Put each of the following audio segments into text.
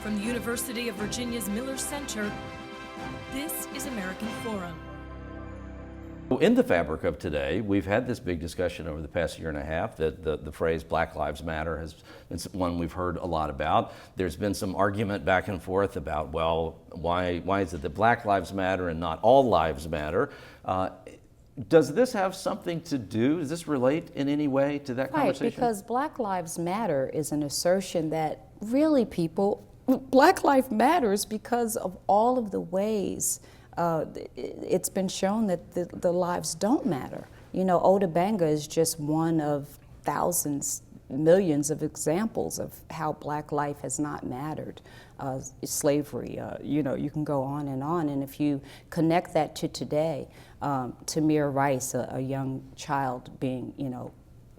From the University of Virginia's Miller Center, this is American Forum. In the fabric of today, we've had this big discussion over the past year and a half that the phrase Black Lives Matter has been one we've heard a lot about. There's been some argument back and forth about, well, why is it that Black Lives Matter and not all lives matter? Does this have something to do, does this relate in any way to that conversation? Right, because Black Lives Matter is an assertion that really Black Life matters because of all of the ways it's been shown that the lives don't matter. You know, Ota Benga is just one of thousands, millions of examples of how Black life has not mattered. Slavery, you know, you can go on. And if you connect that to today, Tamir Rice, a young child being, you know,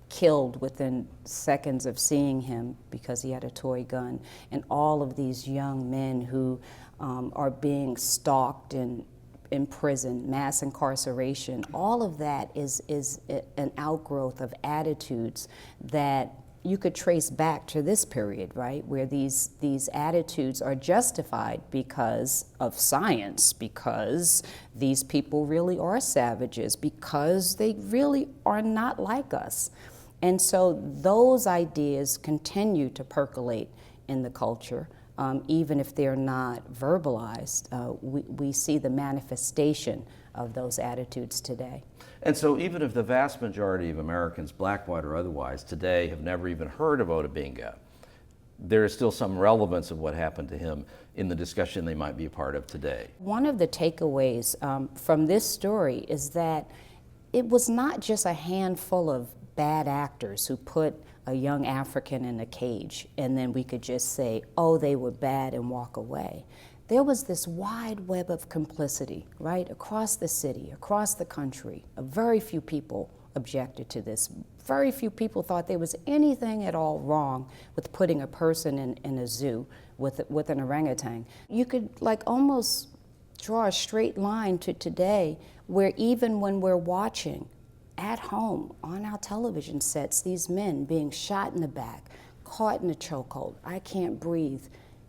killed within seconds of seeing him because he had a toy gun, and all of these young men who are being stalked and imprisoned, mass incarceration, all of that is an outgrowth of attitudes that you could trace back to this period, right, where these attitudes are justified because of science, because these people really are savages, because they really are not like us. And so those ideas continue to percolate in the culture. Even if they're not verbalized, we see the manifestation of those attitudes today. And so even if the vast majority of Americans, black, white, or otherwise, today have never even heard of Ota Benga, there is still some relevance of what happened to him in the discussion they might be a part of today. One of the takeaways from this story is that it was not just a handful of bad actors who put a young African in a cage and then we could just say, oh, they were bad and walk away. There was this wide web of complicity, right, across the city, across the country. Very few people objected to this. Very few people thought there was anything at all wrong with putting a person in a zoo with an orangutan. You could like almost draw a straight line to today where even when we're watching at home on our television sets, these men being shot in the back, caught in a chokehold, I can't breathe,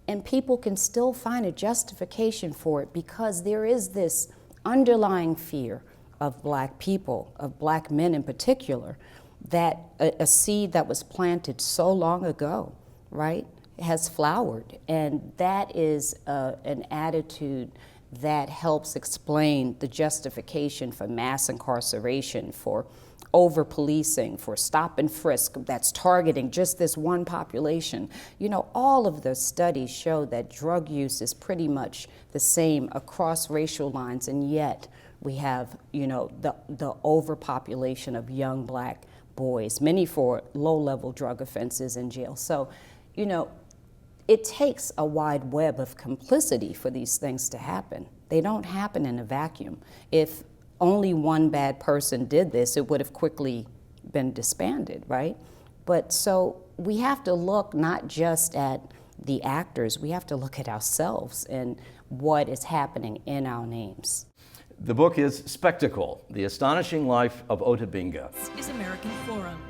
and people can still find a justification for it because there is this underlying fear of black people, of black men in particular, that a seed that was planted so long ago, right, has flowered. And that is an attitude that helps explain the justification for mass incarceration, for over-policing, for stop and frisk that's targeting just this one population. You know, all of the studies show that drug use is pretty much the same across racial lines, and yet we have, you know, the overpopulation of young black boys, many for low-level drug offenses in jail. So, you know, it takes a wide web of complicity for these things to happen. They don't happen in a vacuum. If only one bad person did this, it would have quickly been disbanded, right? But so we have to look not just at the actors, we have to look at ourselves and what is happening in our names. The book is Spectacle, The Astonishing Life of Ota Benga. This is American Forum.